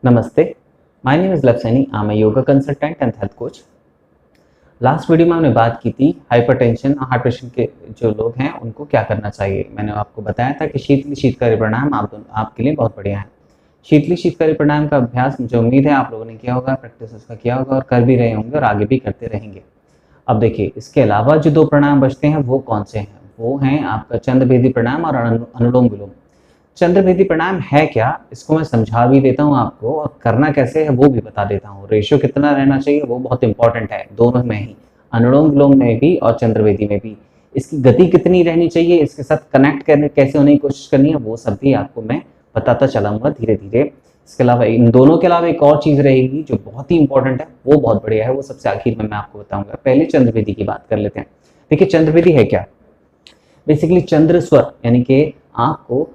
नमस्ते, my name is Love Saini. I am a yoga consultant and health coach. Last video में हमने बात की थी हाइपरटेंशन और हार्ट पेशेंट के जो लोग हैं उनको क्या करना चाहिए। मैंने आपको बताया था कि शीतली शीतकारी प्राणायाम आपके लिए बहुत बढ़िया है। शीतली शीतकारी प्राणायाम का अभ्यास मुझे उम्मीद है आप लोगों ने किया होगा, प्रैक्टिस उसका किया होगा और कर भी रहे होंगे और आगे भी करते रहेंगे। अब देखिए, इसके अलावा जो दो प्राणायाम बचते हैं वो कौन से हैं? वो हैं आपका चंद्रभेदी प्राणायाम और अनुलोम विलोम। चंद्रभेदी प्राणायाम है क्या, इसको मैं समझा भी देता हूँ आपको और करना कैसे है वो भी बता देता हूँ। रेशियो कितना रहना चाहिए वो बहुत इंपॉर्टेंट है, दोनों में ही, अनुलोम विलोम में भी और चंद्रभेदी में भी। इसकी गति कितनी रहनी चाहिए, इसके साथ कनेक्ट करने कैसे होने की कोशिश करनी है, वो सब भी आपको मैं बताता चलाऊंगा धीरे धीरे। इसके अलावा इन दोनों के अलावा एक और चीज रहेगी जो बहुत ही इंपॉर्टेंट है, वो बहुत बढ़िया है, वो सबसे आखिर में मैं आपको बताऊंगा। पहले चंद्रभेदी की बात कर लेते हैं। देखिए, चंद्रभेदी है क्या? बेसिकली चंद्र स्वर, यानी कि आपको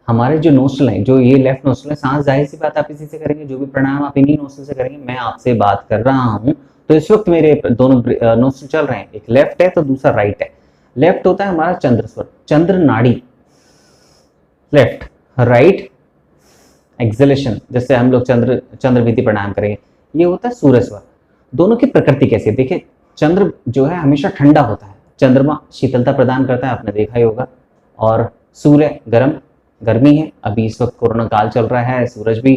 हमारे जो नोस्ट्रल हैं, जो ये लेफ्ट नोस्ट्रल है, सांस जाहिर सी बात आप इसी से करेंगे, जो भी प्राणायाम आप इन्हीं नोस्ट्रल से करेंगे। मैं आपसे बात कर रहा हूँ तो इस वक्त मेरे दोनों नोस्ट्रल चल रहे हैं, एक लेफ्ट है तो दूसरा राइट है। लेफ्ट होता है हमारा चंद्र स्वर, चंद्र नाड़ी, लेफ्ट। राइट एक्सलेशन, जैसे हम लोग चंद्रभेदी प्राणायाम करेंगे, ये होता है सूर्य स्वर। दोनों की प्रकृति कैसी है? देखिए, चंद्र जो है हमेशा ठंडा होता है, चंद्रमा शीतलता प्रदान करता है, आपने देखा ही होगा, और सूर्य गर्मी है। अभी इस वक्त कोरोना काल चल रहा है, सूरज भी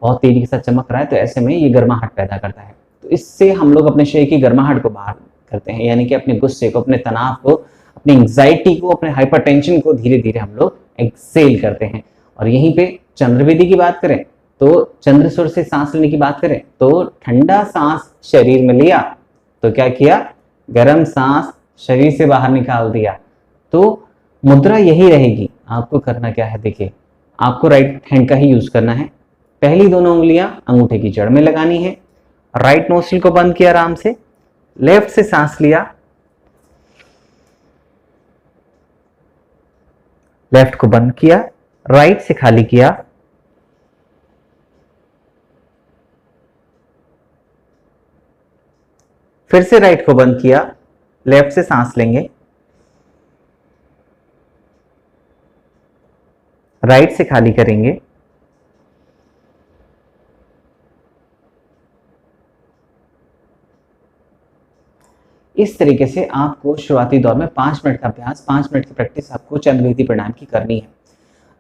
बहुत तेजी के साथ चमक रहा है, तो ऐसे में ये गर्माहट पैदा करता है। तो इससे हम लोग अपने शरीर की गर्माहट को बाहर करते हैं, यानी कि अपने गुस्से को, अपने तनाव को, अपनी एंग्जाइटी को, अपने हाइपरटेंशन को धीरे धीरे हम लोग एक्सेल करते हैं। और यहीं पे चंद्रभेदी की बात करें तो चंद्र स्वर से सांस लेने की बात करें तो ठंडा सांस शरीर में लिया तो क्या किया? गर्म सांस शरीर से बाहर निकाल दिया। तो मुद्रा यही रहेगी। आपको करना क्या है? देखिए, आपको राइट हैंड का ही यूज करना है। पहली दोनों उंगलियां अंगूठे की जड़ में लगानी है। राइट नोस्ट्रिल को बंद किया आराम से, लेफ्ट से सांस लिया, लेफ्ट को बंद किया, राइट से खाली किया, फिर से राइट को बंद किया, लेफ्ट से सांस लेंगे, राइट से खाली करेंगे, इस तरीके से आपको शुरुआती दौर में 5 मिनट का अभ्यास, 5 मिनट की प्रैक्टिस आपको चंद्रभेदी प्राणायाम की करनी है।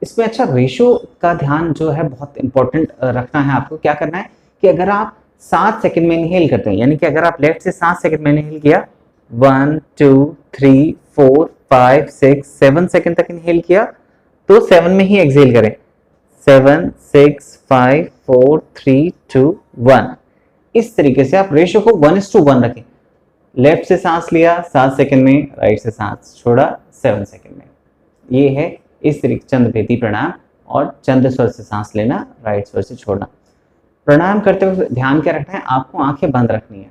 इसमें अच्छा रेशो का ध्यान जो है बहुत इंपॉर्टेंट रखना है। आपको क्या करना है कि अगर आप 7 सेकंड में इनहेल करते हैं, यानी कि अगर आप लेफ्ट से 7 सेकंड में इनहेल किया, 1 2 3 4 5 6 7 सेकंड तक इनहेल किया तो 7 में ही एक्सहेल करें। 7 6 5 4 3 2 1। इस तरीके से आप रेशो को 1:1 रखें। लेफ्ट से सांस लिया 7 सेकंड में, राइट से सांस छोड़ा 7 सेकंड में। ये है इस तरीके चंद्रभेदी प्राणायाम, और चंद्र स्वर से सांस लेना, राइट स्वर से छोड़ना। प्राणायाम करते हुए ध्यान क्या रखना है? आपको आंखें बंद रखनी है,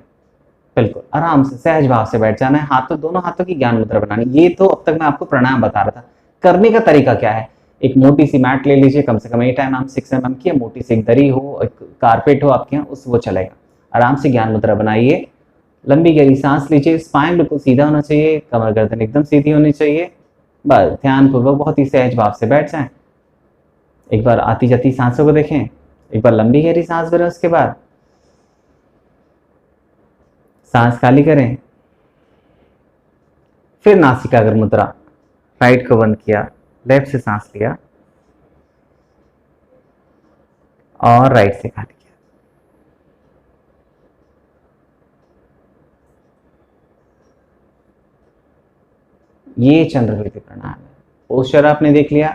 बिल्कुल आराम से सहज भाव से बैठ जाना है। दोनों हाथों की ज्ञान मुद्रा बनानी। ये तो अब तक मैं आपको प्राणायाम बता रहा था। करने का तरीका क्या है? एक मोटी सी मैट ले लीजिए, कम से कम 8 mm 6 mm की, मोटी सी एक दरी हो, एक कारपेट हो आपके यहाँ, उस वो चलेगा। आराम से ज्ञान मुद्रा बनाइए, लंबी गहरी सांस लीजिए, स्पाइन बिल्कुल सीधा होना चाहिए, कमर गर्दन एकदम सीधी होनी चाहिए। बस ध्यानपूर्वक बहुत ही सहज भाव से बैठ जाएं। एक बार आती जाती सांसों को देखें, एक बार लंबी गहरी सांस भरें, उसके बाद सांस खाली करें, फिर नासिकाग्र मुद्रा, राइट को बंद किया, लेफ्ट से सांस लिया और राइट से खाली किया। ये चंद्रभेदी प्राणायाम है। पोस्चर आपने देख लिया।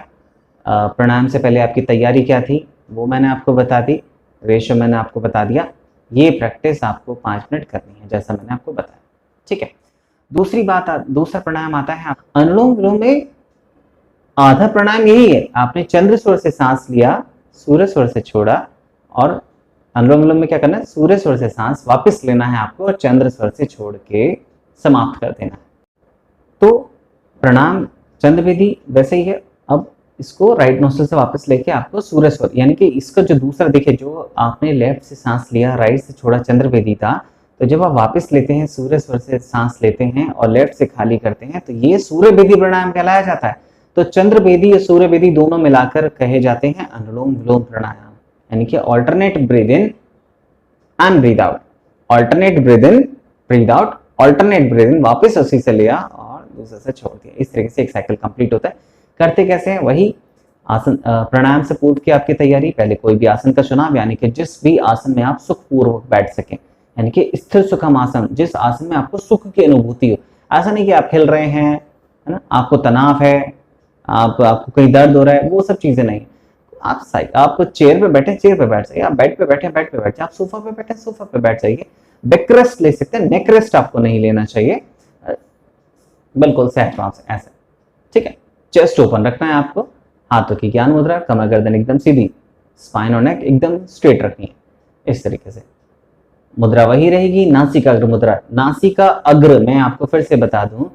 प्राणायाम से पहले आपकी तैयारी क्या थी वो मैंने आपको बता दी, रेशो मैंने आपको बता दिया। ये प्रैक्टिस आपको 5 मिनट करनी है जैसा मैंने आपको बताया, ठीक है। दूसरा प्राणायाम आता है अनुलोम विलोम में। आधा प्राणायाम यही है, आपने चंद्र स्वर से सांस लिया, सूर्य स्वर से छोड़ा, और अनुलोम विलोम में क्या करना है? सूर्य स्वर से सांस वापस लेना है आपको और चंद्र स्वर से छोड़ के समाप्त कर देना है। तो प्राणायाम चंद्रभेदी वैसे ही है। अब इसको राइट नोस्ट्रिल से वापस लेके आपको सूर्य स्वर, यानी कि इसका जो दूसरा, देखिए, जो आपने लेफ्ट से सांस लिया, राइट से छोड़ा, चंद्रभेदी था, तो जब आप वापस लेते हैं, सूर्य स्वर से सांस लेते हैं और लेफ्ट से खाली करते हैं, तो ये सूर्यभेदी प्राणायाम कहलाया जाता है। तो चंद्रभेदी और सूर्यभेदी दोनों मिलाकर कहे जाते हैं अनुलोम विलोम प्राणायाम। यानी कि alternate breathe in and breathe out, alternate breathe in breathe out, alternate breathe in, वापस उसी से लिया और दूसरे से छोड़ दिया। इस तरीके से एक साइकिल कंप्लीट होता है। करते कैसे हैं, वही आसन प्राणायाम से पूर्व की आपकी तैयारी, पहले कोई भी आसन का चुनाव, यानी कि जिस भी आसन में आप सुखपूर्वक बैठ सकें, यानी कि स्थिर सुखम आसन, जिस आसन में आपको सुख की अनुभूति हो। ऐसा नहीं कि आप हिल रहे हैं, है ना, आपको तनाव है, आपको कहीं दर्द हो रहा है, वो सब चीजें नहीं। आप चेयर पे बैठे, चेयर पे बैठ जाइए, आप बेड पे बैठे, बेड पे बैठ जाइए, आप सोफा पे बैठे, सोफा पे बैठ जाइए। बैक रेस्ट ले सकते हैं, नेक रेस्ट आपको नहीं लेना चाहिए, बिल्कुल सेट से ऐसे, ठीक है। चेस्ट ओपन रखना है आपको, हाथों की ज्ञान मुद्रा, कमर गर्दन एकदम सीधी, स्पाइन और नेक एकदम स्ट्रेट रखनी है। इस तरीके से मुद्रा वही रहेगी, नासिका अग्र मुद्रा। नासिका अग्र मैं आपको फिर से बता दूं,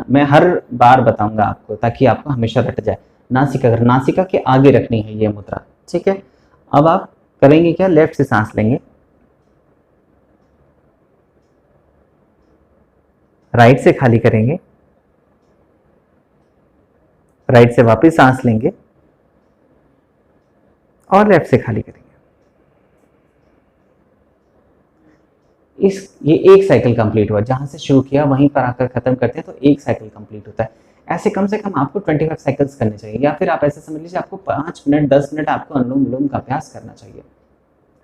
मैं हर बार बताऊंगा आपको ताकि आपको हमेशा रट जाए। नासिका अग्र, नासिका के आगे रखनी है ये मुद्रा, ठीक है। अब आप करेंगे क्या, लेफ्ट से सांस लेंगे, राइट से खाली करेंगे, राइट से वापस सांस लेंगे और लेफ्ट से खाली करेंगे। ये एक साइकिल कंप्लीट हुआ, जहां से शुरू किया वहीं पर आकर खत्म करते हैं तो एक साइकिल कंप्लीट होता है। ऐसे कम से कम आपको 25 साइकिल्स करने चाहिए, या फिर आप ऐसे समझ लीजिए आपको 5 मिनट 10 मिनट आपको अनुलोम विलोम का अभ्यास करना चाहिए।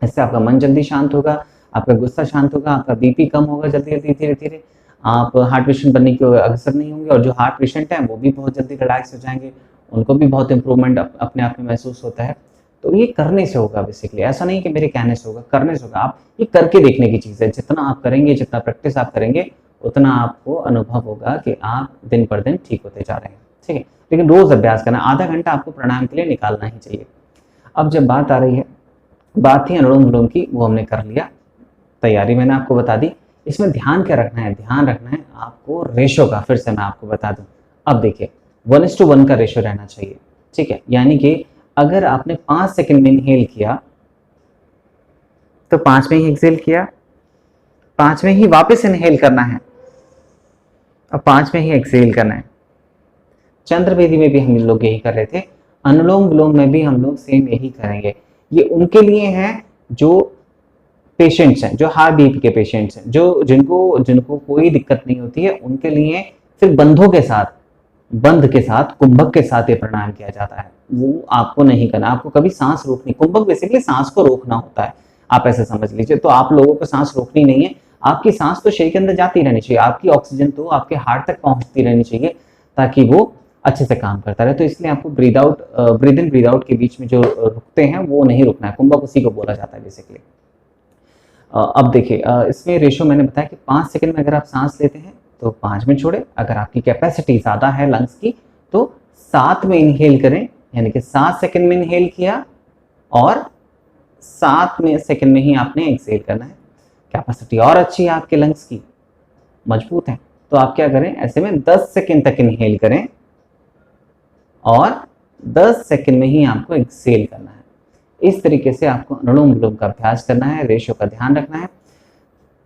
इससे आपका मन जल्दी शांत होगा, आपका गुस्सा शांत होगा, आपका बीपी कम होगा जल्दी जल्दी, धीरे धीरे आप हार्ट पेशेंट बनने के अग्रसर नहीं होंगे, और जो हार्ट पेशेंट हैं वो भी बहुत जल्दी रिलैक्स हो जाएंगे, उनको भी बहुत इंप्रूवमेंट अपने आप में महसूस होता है। तो ये करने से होगा बेसिकली, ऐसा नहीं कि मेरे कहने से होगा, करने से होगा। आप ये करके देखने की चीज़ है, जितना आप करेंगे, जितना प्रैक्टिस आप करेंगे, उतना आपको अनुभव होगा कि आप दिन पर दिन ठीक होते जा रहे हैं, ठीक है। लेकिन रोज अभ्यास करना, आधा घंटा आपको प्राणायाम के लिए निकालना ही चाहिए। अब जब बात आ रही है, बात थी अनुलोम विलोम की, वो हमने कर लिया, तैयारी मैंने आपको बता दी। इसमें ध्यान क्या रखना है, ध्यान रखना है आपको रेशो का। फिर से मैं आपको बता दूं, अब देखिए 1:1 का रेशो रहना चाहिए, ठीक है। यानी कि अगर आपने 5 सेकंड में इनहेल किया तो 5 में ही एक्सेल किया, 5 में ही वापस इनहेल करना है और 5 में ही एक्सेल करना है। चंद्रवेदी में भी हम लोग यही कर रहे थे, अनुलोम विलोम में भी हम लोग सेम यही करेंगे। ये उनके लिए है जो पेशेंट्स हैं, जो हार्ट बीपी के पेशेंट्स हैं, जो जिनको कोई दिक्कत नहीं होती है, उनके लिए फिर बंध के साथ कुंभक के साथ ये प्राणायाम किया जाता है। वो आपको नहीं करना, आपको कभी सांस रोकनी, कुंभक बेसिकली सांस को रोकना होता है, आप ऐसे समझ लीजिए। तो आप लोगों को सांस रोकनी नहीं है, आपकी सांस तो शरीर के अंदर जाती रहनी चाहिए, आपकी ऑक्सीजन तो आपके हार्ट तक पहुंचती रहनी चाहिए ताकि वो अच्छे से काम करता रहे। तो इसलिए आपको ब्रीद इन ब्रीद आउट के बीच में जो रुकते हैं वो नहीं रुकना है, कुंभक उसी को बोला जाता है बेसिकली। अब देखिए इसमें रेशो मैंने बताया कि 5 सेकंड में अगर आप सांस लेते हैं तो 5 में छोड़े, अगर आपकी कैपेसिटी ज़्यादा है लंग्स की तो 7 में इनहेल करें, यानी कि 7 सेकंड में इनहेल किया और 7 में सेकंड में ही आपने एक्सहेल करना है। कैपेसिटी और अच्छी है आपके लंग्स की, मजबूत है, तो आप क्या करें, ऐसे में 10 सेकंड तक इनहेल करें और 10 सेकंड में ही आपको एक्सहेल करना है। इस तरीके से आपको अनुलोम विलोम का अभ्यास करना है, रेशो का ध्यान रखना है।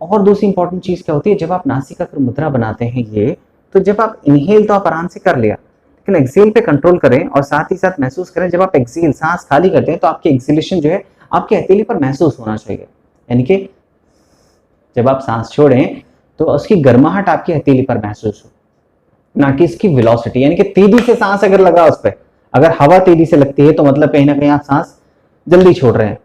और दूसरी इंपॉर्टेंट चीज क्या होती है, जब आप नासिका मुद्रा बनाते हैं ये, तो जब आप इनहेल तो आप आराम से कर लिया, लेकिन एक्सहेल पे कंट्रोल करें और साथ ही साथ महसूस करें जब आप एक्सहेल सांस खाली करते हैं तो आपकी एक्सहेलेशन जो है आपके हथेली पर महसूस होना चाहिए। यानी कि जब आप सांस छोड़ें तो उसकी गर्माहट आपकी हथेली पर महसूस हो, ना कि इसकी वेलोसिटी। यानी कि तेजी से सांस अगर लगा उस पर, अगर हवा तेजी से लगती है तो मतलब कहीं ना कहीं आप सांस जल्दी छोड़ रहे हैं,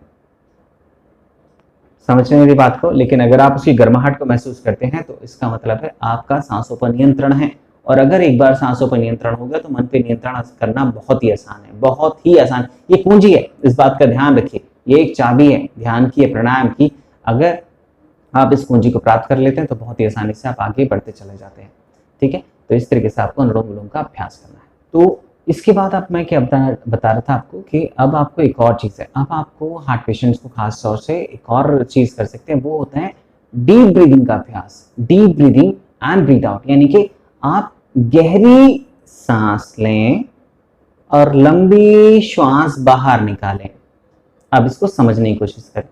समझ रहे हैं मेरी बात को। लेकिन अगर आप उसकी गर्माहट को महसूस करते हैं तो इसका मतलब है आपका सांसों पर नियंत्रण है। और अगर एक बार सांसों पर नियंत्रण हो गया तो मन पे नियंत्रण करना बहुत ही आसान है, बहुत ही आसान। ये कुंजी है, इस बात का ध्यान रखिए, ये एक चाबी है ध्यान की, प्राणायाम की। अगर आप इस कुंजी को प्राप्त कर लेते हैं तो बहुत ही आसानी से आप आगे बढ़ते चले जाते हैं, ठीक है। तो इस तरीके से आपको अनुलोम विलोम का अभ्यास करना है। तो इसके बाद अब मैं क्या बता रहा था आपको कि अब आपको एक और चीज़ है, अब आपको हार्ट पेशेंट्स को खास तौर से एक और चीज़ कर सकते हैं, वो होता है डीप ब्रीदिंग का अभ्यास। Deep breathing and breathe out, यानी कि आप गहरी सांस लें और लंबी श्वास बाहर निकालें। अब इसको समझने की कोशिश करें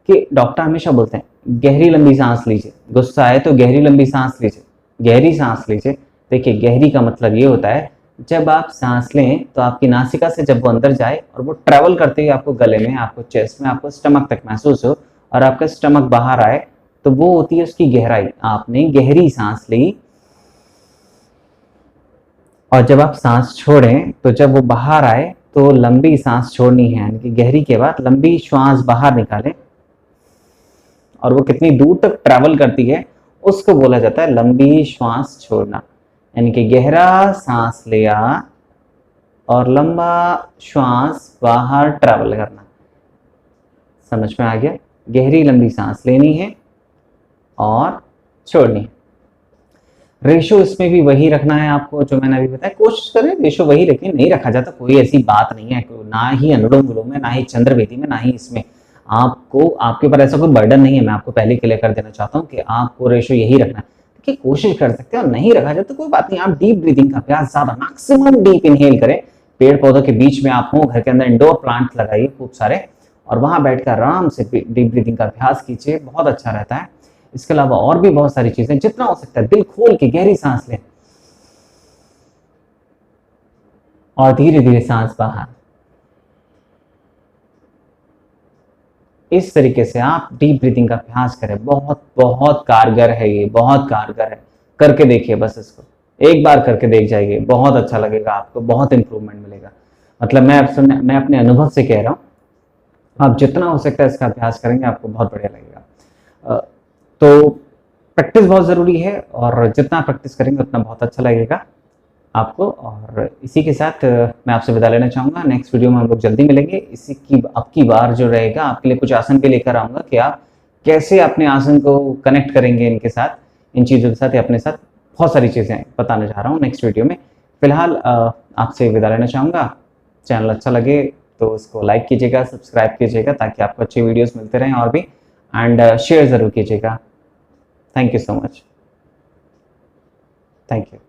कि डॉक्टर हमेशा बोलते हैं गहरी लंबी सांस लीजिए, गुस्सा आए तो गहरी लंबी सांस लीजिए, गहरी सांस लीजिए। देखिए गहरी का मतलब ये होता है जब आप सांस लें तो आपकी नासिका से जब वो अंदर जाए और वो ट्रेवल करते हुए आपको गले में, आपको चेस्ट में, आपको स्टमक तक महसूस हो और आपका स्टमक बाहर आए, तो वो होती है उसकी गहराई। आपने गहरी सांस ली और जब आप सांस छोड़ें तो जब वो बाहर आए तो लंबी सांस छोड़नी है, यानी कि गहरी के बाद लंबी श्वास बाहर निकालें और वो कितनी दूर तक ट्रैवल करती है उसको बोला जाता है लंबी श्वास छोड़ना। यानी कि गहरा सांस लिया और लंबा श्वास बाहर ट्रैवल करना। समझ में आ गया? गहरी लंबी सांस लेनी है और छोड़नी है। रेशो इसमें भी वही रखना है आपको जो मैंने अभी बताया। कोशिश करें रेशो वही रखें, नहीं रखा जाता कोई ऐसी बात नहीं है, ना ही अनुलोम विलोम में, ना ही चंद्रवेदी में, ना ही इसमें। आपको आपके ऊपर ऐसा कोई बर्डन नहीं है। मैं आपको पहले क्लियर कर देना चाहता हूँ कि आपको रेशो यही रखना है। कि कोशिश कर सकते हैं और नहीं रखा जाए तो कोई बात नहीं। आप डीप ब्रीदिंग का अभ्यास ज्यादा मैक्सिमम डीप इनहेल करें। पेड़ पौधों के बीच में आप हो, घर के अंदर इंडोर प्लांट्स लगाइए खूब सारे और वहां बैठकर आराम से डीप ब्रीदिंग का अभ्यास कीजिए, बहुत अच्छा रहता है। इसके अलावा और भी बहुत सारी चीजें, जितना हो सकता है दिल खोल के गहरी सांस लें और धीरे धीरे सांस बाहर। इस तरीके से आप डीप ब्रीदिंग का अभ्यास करें। बहुत बहुत कारगर है ये, बहुत कारगर है। करके देखिए, बस इसको एक बार करके देख जाइए, बहुत अच्छा लगेगा आपको, बहुत इंप्रूवमेंट मिलेगा। मतलब मैं अपने अनुभव से कह रहा हूँ, आप जितना हो सकता है इसका अभ्यास करेंगे आपको बहुत बढ़िया लगेगा। तो प्रैक्टिस बहुत ज़रूरी है और जितना प्रैक्टिस करेंगे उतना बहुत अच्छा लगेगा आपको। और इसी के साथ मैं आपसे विदा लेना चाहूँगा। नेक्स्ट वीडियो में हम लोग जल्दी मिलेंगे। इसी की अब की बार जो रहेगा आपके लिए कुछ आसन भी लेकर आऊँगा कि आप कैसे अपने आसन को कनेक्ट करेंगे इनके साथ, इन चीज़ों के साथ या अपने साथ। बहुत सारी चीज़ें बताने जा रहा हूँ नेक्स्ट वीडियो में। फिलहाल आपसे विदा लेना चाहूँगा। चैनल अच्छा लगे तो उसको लाइक कीजिएगा, सब्सक्राइब कीजिएगा ताकि आपको अच्छी वीडियोस मिलते रहें और भी, एंड शेयर ज़रूर कीजिएगा। Thank you so much. Thank you.